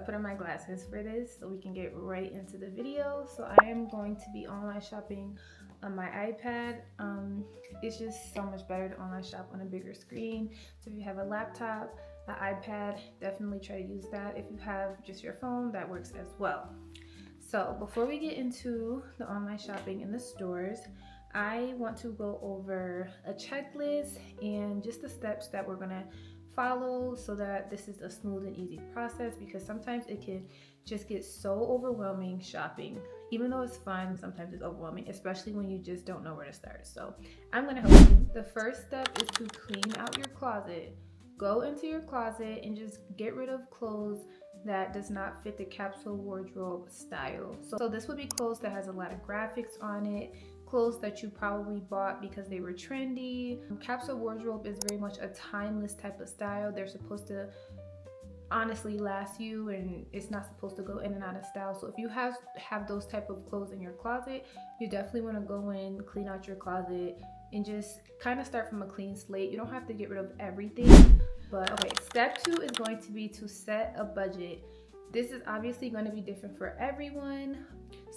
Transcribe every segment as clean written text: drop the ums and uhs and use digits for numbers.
put on my glasses for this so we can get right into the video. So I am going to be online shopping on my iPad. It's just so much better to online shop on a bigger screen. So if you have a laptop, an iPad, definitely try to use that. If you have just your phone, that works as well. So before we get into the online shopping in the stores, I want to go over a checklist and just the steps that we're gonna follow so that this is a smooth and easy process, because sometimes it can just get so overwhelming shopping. Even though it's fun, sometimes it's overwhelming, especially when you just don't know where to start. So I'm gonna help you. The first step is to clean out your closet. Go into your closet and just get rid of clothes that does not fit the capsule wardrobe style. So this would be clothes that has a lot of graphics on it, clothes that you probably bought because they were trendy. Capsule wardrobe is very much a timeless type of style. They're supposed to honestly last you, and it's not supposed to go in and out of style. So if you have those type of clothes in your closet, you definitely want to go in, clean out your closet, and just kind of start from a clean slate. You don't have to get rid of everything, but okay, step 2 is going to be to set a budget. This is obviously going to be different for everyone.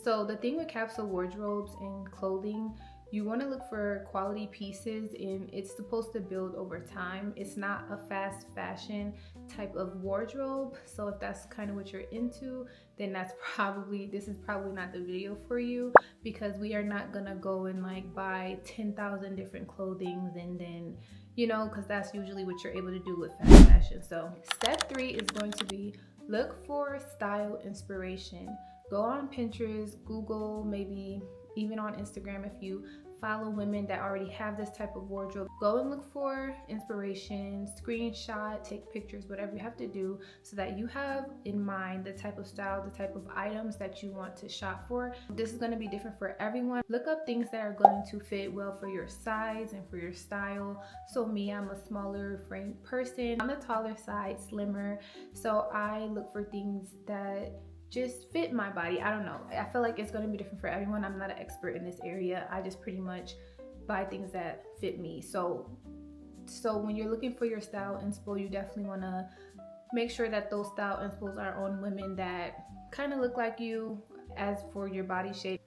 So the thing with capsule wardrobes and clothing, you want to look for quality pieces, and it's supposed to build over time. It's not a fast fashion type of wardrobe. So if that's kind of what you're into, then this is probably not the video for you, because we are not gonna go and like buy 10,000 different clothings and then, you know, because that's usually what you're able to do with fast fashion. So step 3 is going to be look for style inspiration. Go on Pinterest, Google, maybe even on Instagram if you follow women that already have this type of wardrobe. Go and look for inspiration, screenshot, take pictures, whatever you have to do so that you have in mind the type of style, the type of items that you want to shop for. This is going to be different for everyone. Look up things that are going to fit well for your size and for your style. So me, I'm a smaller framed person. I'm the taller side, slimmer. So I look for things that just fit my body. I don't know. I feel like it's going to be different for everyone. I'm not an expert in this area. I just pretty much buy things that fit me. So when you're looking for your style inspo, you definitely want to make sure that those style inspos are on women that kind of look like you. As for your body shape,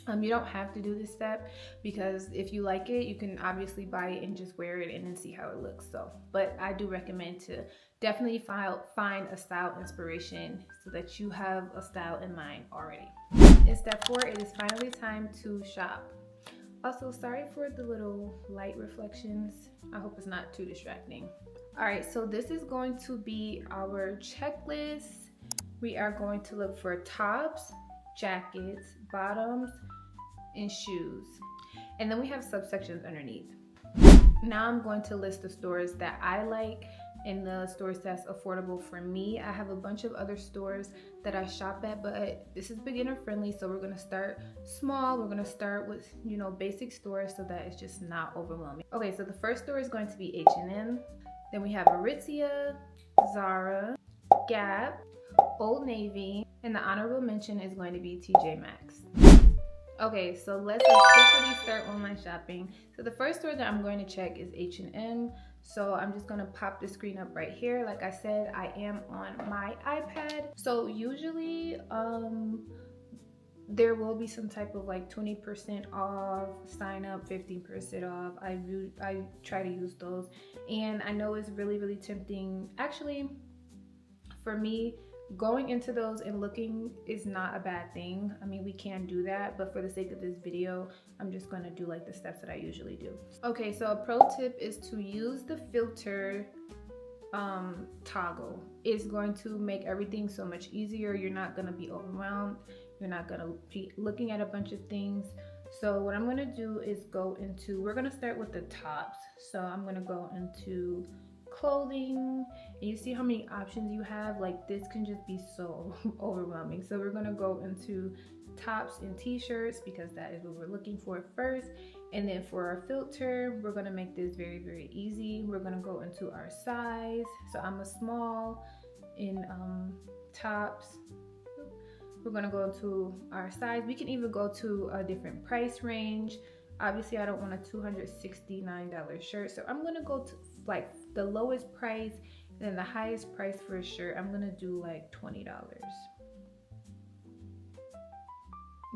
you don't have to do this step, because if you like it, you can obviously buy it and just wear it and then see how it looks. So, but I do recommend to definitely find a style inspiration so that you have a style in mind already. In step 4, it is finally time to shop. Also, sorry for the little light reflections. I hope it's not too distracting. All right, so this is going to be our checklist. We are going to look for tops, jackets, bottoms, and shoes. And then we have subsections underneath. Now I'm going to list the stores that I like and the stores that's affordable for me. I have a bunch of other stores that I shop at, but this is beginner friendly, so we're gonna start small. We're gonna start with, you know, basic stores so that it's just not overwhelming. Okay, so the first store is going to be H&M. Then we have Aritzia, Zara, Gap, Old Navy, and the honorable mention is going to be TJ Maxx. Okay, so let's officially start online shopping. So the first store that I'm going to check is H&M. So I'm just gonna pop the screen up right here. Like I said, I am on my iPad. So usually there will be some type of like 20% off, sign up, 15% off. I try to use those, and I know it's really tempting. Actually, for me, going into those and looking is not a bad thing. I mean, we can do that, but for the sake of this video, I'm just gonna do like the steps that I usually do. Okay, so a pro tip is to use the filter toggle. It's going to make everything so much easier. You're not gonna be overwhelmed. You're not gonna be looking at a bunch of things. So what I'm gonna do is we're gonna start with the tops. So I'm gonna go into clothing, and you see how many options you have. Like, this can just be so overwhelming. So we're gonna go into tops and t-shirts because that is what we're looking for first. And then for our filter, we're gonna make this very easy. We're gonna go into our size. So I'm a small in tops. We're gonna go to our size. We can even go to a different price range. Obviously, I don't want a $269 shirt, so I'm gonna go to like the lowest price then the highest price for a shirt, I'm gonna do like $20.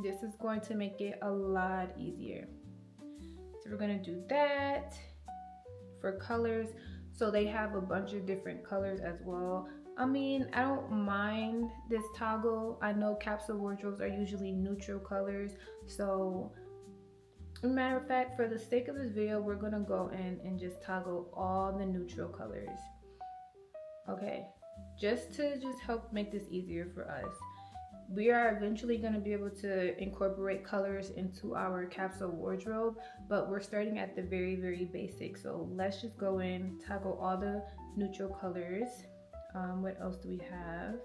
This is going to make it a lot easier. So we're gonna do that. For colors, so they have a bunch of different colors as well. I mean, I don't mind this toggle. I know capsule wardrobes are usually neutral colors, so matter of fact, for the sake of this video, we're gonna go in and just toggle all the neutral colors. Okay, just to help make this easier for us. We are eventually going to be able to incorporate colors into our capsule wardrobe, but we're starting at the very basic. So let's just go in, toggle all the neutral colors. What else do we have?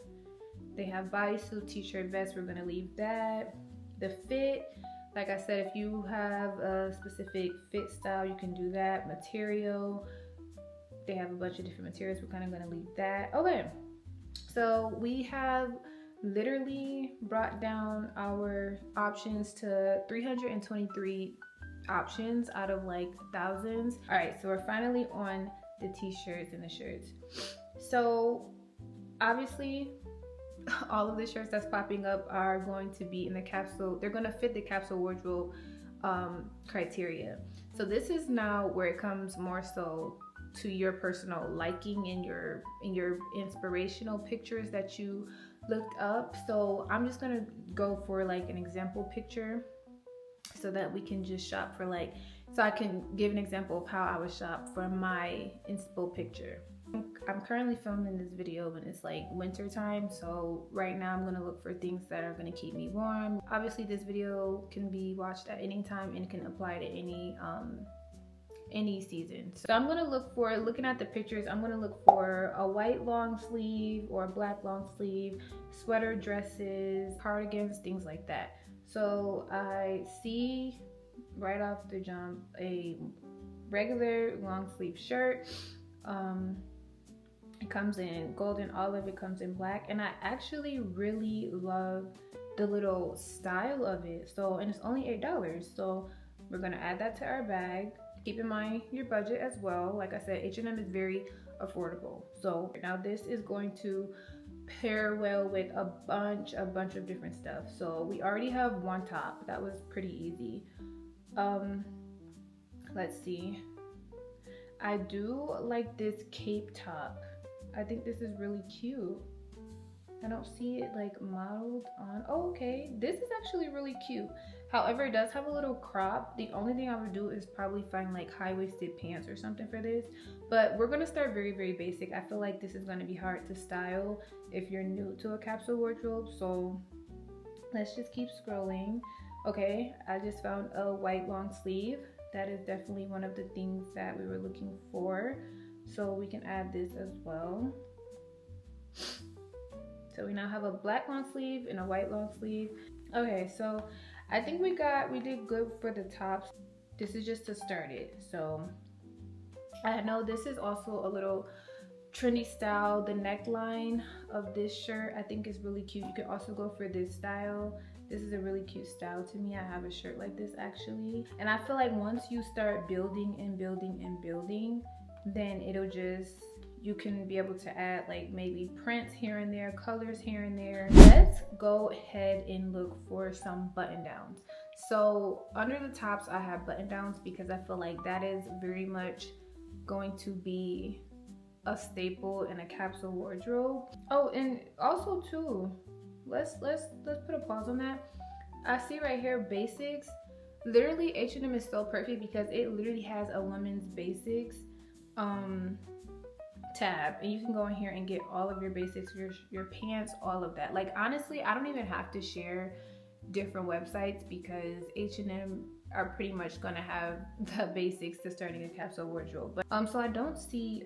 They have bodysuit, t-shirt, vest. We're going to leave that. The fit, like I said, if you have a specific fit style, you can do that. Material, they have a bunch of different materials. We're kind of going to leave that. Okay, so we have literally brought down our options to 323 options out of like thousands. All right, so we're finally on the t-shirts and the shirts. So obviously all of the shirts that's popping up are going to be in the capsule. They're going to fit the capsule wardrobe criteria. So this is now where it comes more so to your personal liking in your inspirational pictures that you looked up. So I'm just gonna go for like an example picture so that we can just shop for like, so I can give an example of how I would shop for my inspo picture. I'm currently filming this video when it's like winter time, so right now I'm gonna look for things that are gonna keep me warm. Obviously this video can be watched at any time and can apply to any season. So I'm gonna look for, looking at the pictures, I'm gonna look for a white long sleeve or a black long sleeve, sweater, dresses, cardigans, things like that. So I see right off the jump a regular long sleeve shirt. It comes in golden, all of it comes in black, and I actually really love the little style of it. So, and it's only $8, so we're gonna add that to our bag. Keep in mind your budget as well. Like I said, H&M is very affordable. So now this is going to pair well with a bunch of different stuff. So we already have one top. That was pretty easy. Let's see. I do like this cape top. I think this is really cute. I don't see it like modeled on. Oh, okay. This is actually really cute. However, it does have a little crop. The only thing I would do is probably find like high-waisted pants or something for this. But we're gonna start very basic. I feel like this is gonna be hard to style if you're new to a capsule wardrobe. So let's just keep scrolling. Okay, I just found a white long sleeve. That is definitely one of the things that we were looking for. So we can add this as well. So we now have a black long sleeve and a white long sleeve. Okay, so I think we did good for the tops. This is just to start it. So I know this is also a little trendy style. The neckline of this shirt I think is really cute. You can also go for this style. This is a really cute style to me. I have a shirt like this actually. And I feel like once you start building and building and building, then it'll just, you can be able to add like maybe prints here and there, colors here and there. Let's go ahead and look for some button downs. So under the tops, I have button downs because I feel like that is very much going to be a staple in a capsule wardrobe. Oh, and also too, let's put a pause on that. I see right here basics. Literally H&M is so perfect because it literally has a women's basics tab, and you can go in here and get all of your basics, your pants, all of that. Like honestly, I don't even have to share different websites because H&M are pretty much gonna have the basics to starting a capsule wardrobe. But so I don't see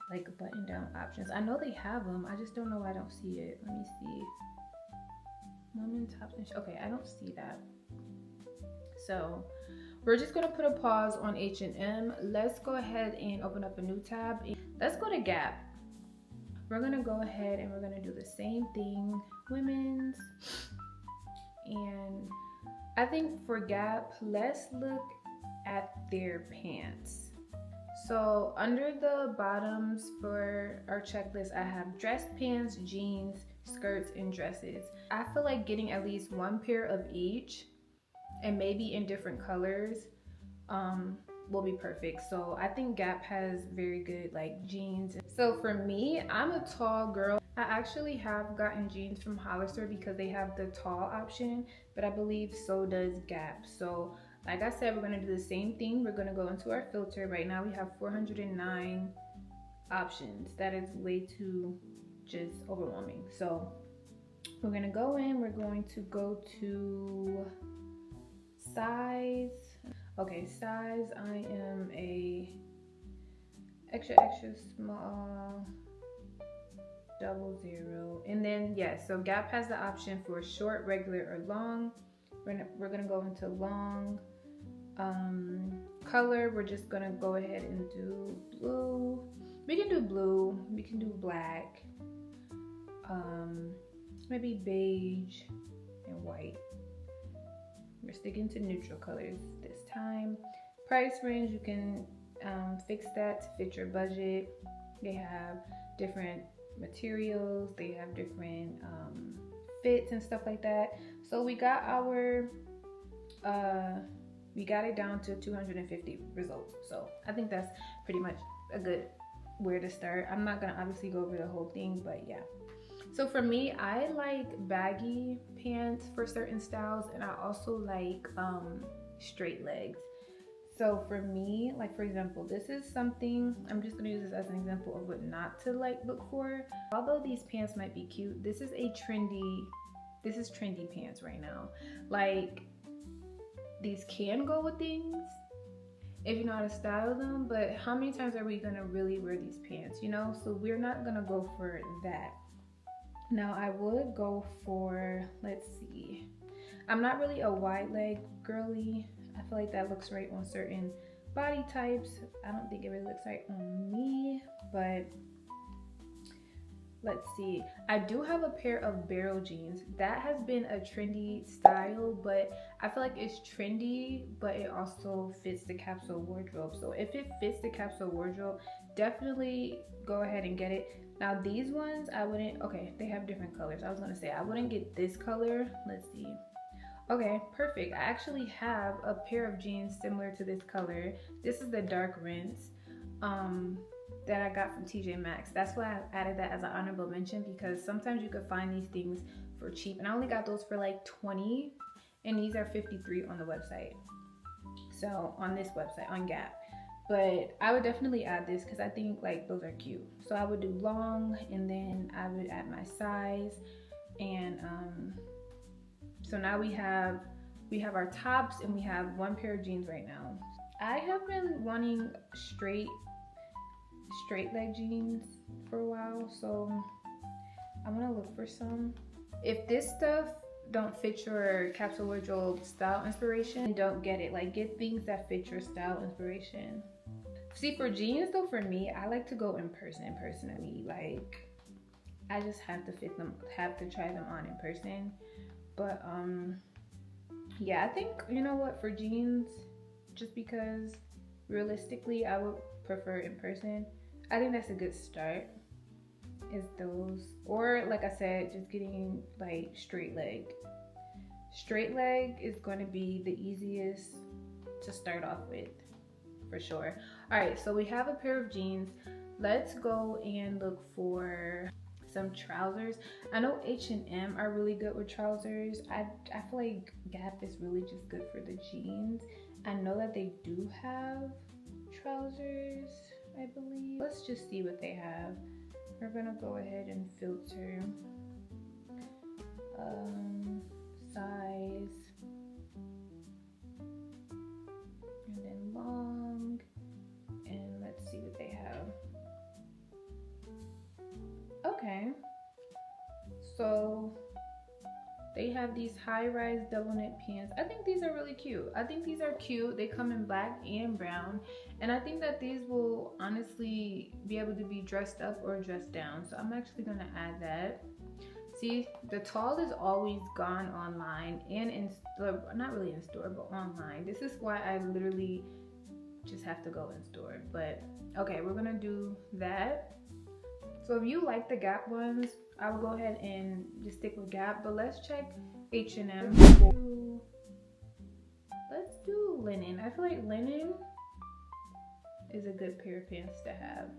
like button down options. I know they have them, I just don't know why I don't see it. Let me see. Women tops and okay, I don't see that. So we're just gonna put a pause on H&M. Let's go ahead and open up a new tab. Let's go to Gap. We're gonna go ahead and we're gonna do the same thing, women's. And I think for Gap, let's look at their pants. So under the bottoms for our checklist, I have dress pants, jeans, skirts, and dresses. I feel like getting at least one pair of each and maybe in different colors will be perfect. So I think Gap has very good like jeans. So for me, I'm a tall girl. I actually have gotten jeans from Hollister because they have the tall option, but I believe so does Gap. So like I said, we're gonna do the same thing. We're gonna go into our filter. Right now we have 409 options. That is way too just overwhelming. So we're gonna go in, we're going to go to size. Okay, size, I am a extra small, 00. And then yes, so Gap has the option for short, regular, or long. We're gonna go into long. Color, we're just gonna go ahead and do blue. We can do blue, we can do black, maybe beige and white. We're sticking to neutral colors this time. Price range, you can fix that to fit your budget. They have different materials, they have different fits and stuff like that. So we got our we got it down to 250 results. So I think that's pretty much a good where to start. I'm not gonna obviously go over the whole thing, but yeah. So for me, I like baggy pants for certain styles, and I also like straight legs. So for me, like for example, this is something, I'm just gonna use this as an example of what not to like look for. Although these pants might be cute, this is trendy pants right now. Like, these can go with things if you know how to style them, but how many times are we gonna really wear these pants, you know? So we're not gonna go for that. Now I would go for, let's see, I'm not really a wide leg girly. I feel like that looks right on certain body types. I don't think it really looks right on me, but let's see. I do have a pair of barrel jeans. That has been a trendy style, but I feel like it's trendy, but it also fits the capsule wardrobe. So if it fits the capsule wardrobe, definitely go ahead and get it. Now these ones, I wouldn't, okay, they have different colors. I was gonna say, I wouldn't get this color. Let's see. Okay, perfect. I actually have a pair of jeans similar to this color. This is the dark rinse that I got from TJ Maxx. That's why I added that as an honorable mention, because sometimes you could find these things for cheap. And I only got those for like 20, and these are 53 on the website. So on this website, on Gap. But I would definitely add this because I think like those are cute. So I would do long, and then I would add my size. And so now we have our tops, and we have one pair of jeans right now. I have been wanting straight leg jeans for a while, so I'm gonna look for some. If this stuff don't fit your capsule wardrobe style inspiration, don't get it. Like, get things that fit your style inspiration. See, for jeans though, for me, I like to go in person personally. Like, I just have to fit them, have to try them on in person. But yeah, I think, you know what, for jeans, just because realistically I would prefer in person, I think that's a good start, is those. Or like I said, just getting like straight leg. Straight leg is going to be the easiest to start off with, for sure. All right, so we have a pair of jeans. Let's go and look for some trousers. I know H&M are really good with trousers. I feel like Gap is really just good for the jeans. I know that they do have trousers, I believe. Let's just see what they have. We're gonna go ahead and filter size, and then long, and let's see what they have. Okay, so they have these high-rise double knit pants. I think these are really cute. I think these are cute. They come in black and brown, and I think that these will honestly be able to be dressed up or dressed down. So I'm actually gonna add that. See, the tall is always gone online and in store, not really in store, but online. This is why I literally just have to go in store. But okay, we're gonna do that. So if you like the Gap ones, I will go ahead and just stick with Gap, but let's check H&M. Let's do linen. I feel like linen is a good pair of pants to have.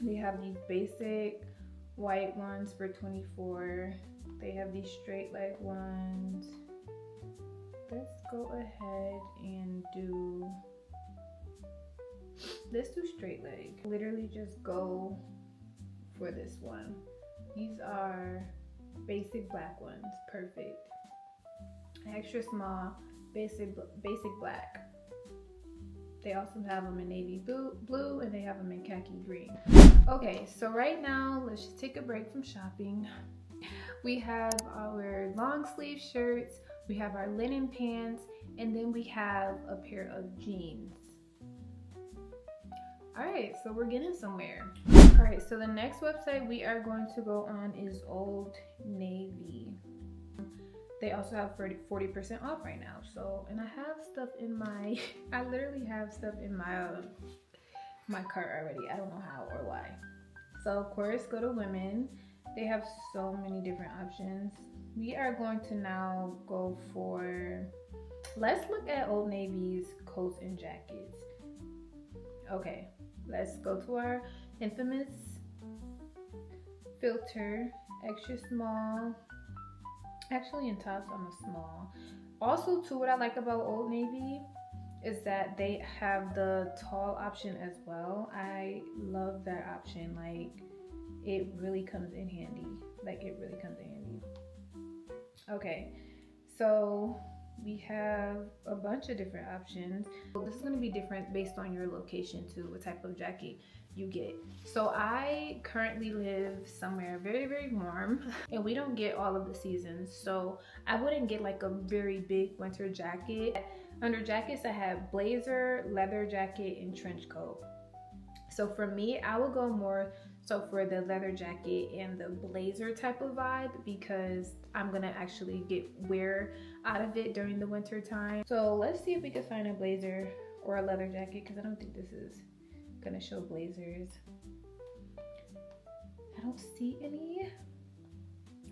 They have these basic white ones for $24. They have these straight leg ones. Let's go ahead and let's do straight leg. Literally just go for this one. These are basic black ones, perfect. Extra small, basic black. They also have them in navy blue and they have them in khaki green. Okay, so right now, let's just take a break from shopping. We have our long sleeve shirts, we have our linen pants, and then we have a pair of jeans. All right, so we're getting somewhere. All right, so the next website we are going to go on is Oldnavy. They also have 40% off right now. So, and I have stuff in my, I literally have stuff in my cart already. I don't know how or why. So of course, go to women. They have so many different options. We are going to now go for, let's look at Old Navy's coats and jackets. Okay, let's go to our infamous filter, extra small. Actually in tops, I'm a small. Also too, what I like about Old Navy is that they have the tall option as well. I love that option. Like, it really comes in handy. Like, it really comes in handy. Okay, so we have a bunch of different options. This is going to be different based on your location too, what type of jacket you get. So I currently live somewhere very, very warm and we don't get all of the seasons. So I wouldn't get like a very big winter jacket. Under jackets, I have blazer, leather jacket, and trench coat. So for me, I will go more so for the leather jacket and the blazer type of vibe because I'm gonna actually get wear out of it during the winter time. So let's see if we can find a blazer or a leather jacket because I don't think this is gonna show blazers. I don't see any.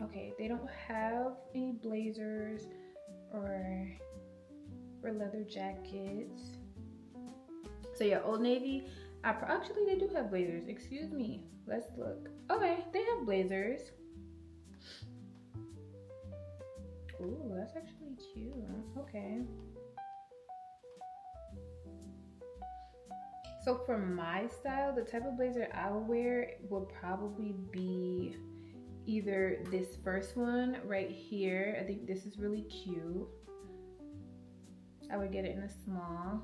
Okay, they don't have any blazers or leather jackets. So yeah, Old Navy, actually they do have blazers, excuse me. Let's look. Okay, they have blazers. Ooh, that's actually cute. Okay. So for my style, the type of blazer I would wear would probably be either this first one right here. I think this is really cute. I would get it in a small.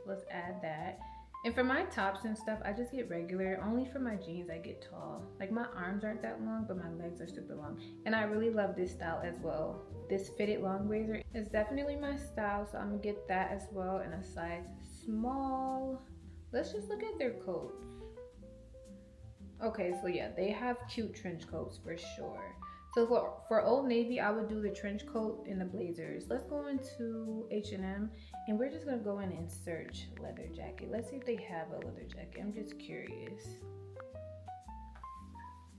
Let's add that. And for my tops and stuff, I just get regular. Only for my jeans, I get tall. Like, my arms aren't that long, but my legs are super long. And I really love this style as well. This fitted long blazer is definitely my style, so I'm gonna get that as well in a size small. Let's just look at their coats. Okay, so yeah, they have cute trench coats for sure. So for Old Navy, I would do the trench coat and the blazers. Let's go into H&M and we're just gonna go in and search leather jacket. Let's see if they have a leather jacket. I'm just curious.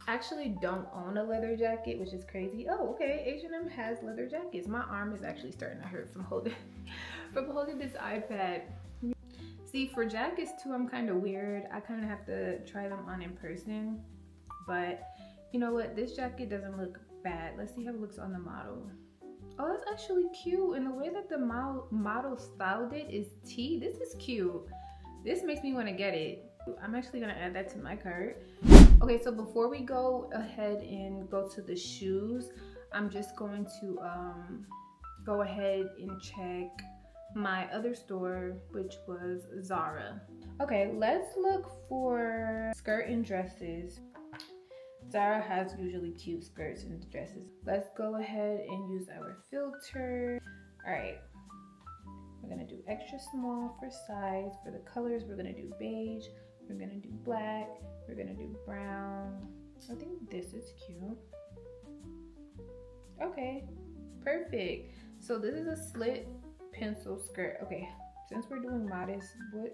I actually don't own a leather jacket, which is crazy. Oh, okay, H&M has leather jackets. My arm is actually starting to hurt from holding this iPad. See, for jackets too, I'm kind of weird. I kind of have to try them on in person, but you know what? This jacket doesn't look bad. Let's see how it looks on the model. Oh, that's actually cute. And the way that the model styled it is tea. This is cute. This makes me want to get it. I'm actually gonna add that to my cart. Okay, so before we go ahead and go to the shoes, I'm just going to go ahead and check my other store, which was Zara. Okay, let's look for skirt and dresses. Zara has usually cute skirts and dresses. Let's go ahead and use our filter. All right, we're gonna do extra small for size. For the colors, we're gonna do beige, we're gonna do black, we're gonna do brown. I think this is cute. Okay, perfect. So this is a slit pencil skirt. Okay, since we're doing modest, what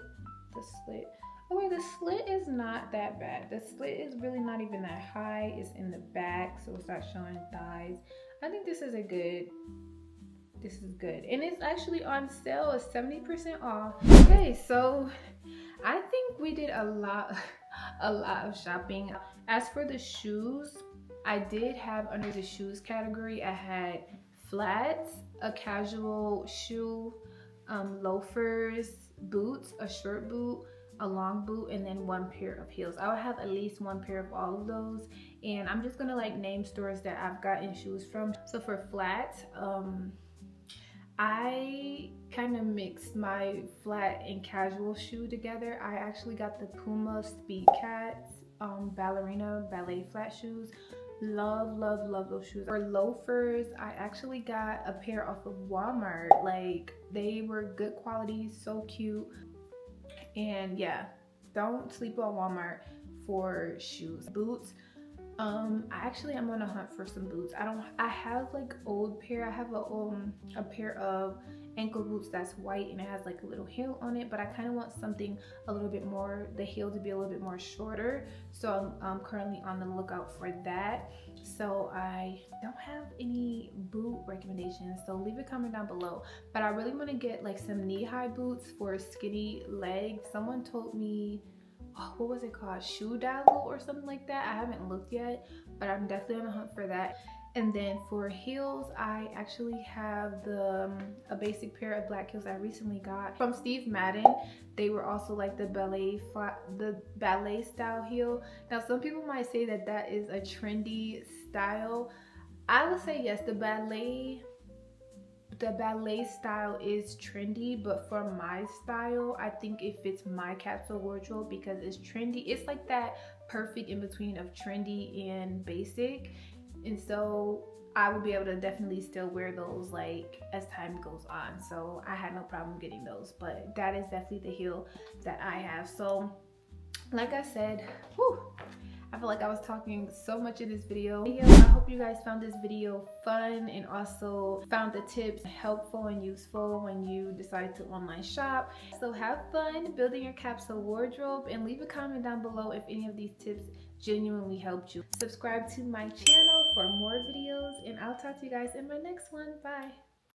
the slit? Oh wait, the slit is not that bad. The slit is really not even that high. It's in the back, so it's not showing thighs. I think this is good. And it's actually on sale. It's 70% off. Okay, so I think we did a lot of shopping. As for the shoes, I did have under the shoes category, I had flats, a casual shoe, loafers, boots, a short boot, a long boot, and then one pair of heels. I would have at least one pair of all of those, and I'm just gonna like name stores that I've gotten shoes from. So for flats, I kind of mixed my flat and casual shoe together. I actually got the Puma Speed Cats ballerina ballet flat shoes. Love those shoes. For loafers, I actually got a pair off of Walmart. Like, they were good quality, so cute. And yeah, don't sleep on Walmart for shoes. Boots, I actually am on a hunt for some boots. I have like old pair. I have a pair of ankle boots that's white and it has like a little heel on it, but I kind of want something a little bit more, the heel to be a little bit more shorter. So I'm currently on the lookout for that. So I don't have any boot recommendations, so leave a comment down below. But I really want to get like some knee-high boots for skinny legs. Someone told me, oh, what was it called, shoe dazzle or something like that. I haven't looked yet, but I'm definitely on the hunt for that. And then for heels, I actually have a basic pair of black heels I recently got from Steve Madden. They were also like the ballet style heel. Now some people might say that that is a trendy style. I would say yes, the ballet style is trendy, but for my style, I think it fits my capsule wardrobe because it's trendy. It's like that perfect in between of trendy and basic. And so I would be able to definitely still wear those like as time goes on. So I had no problem getting those, but that is definitely the heel that I have. So like I said, whew, I feel like I was talking so much in this video. I hope you guys found this video fun and also found the tips helpful and useful when you decide to online shop. So have fun building your capsule wardrobe and leave a comment down below if any of these tips genuinely helped you. Subscribe to my channel for more videos and I'll talk to you guys in my next one. Bye.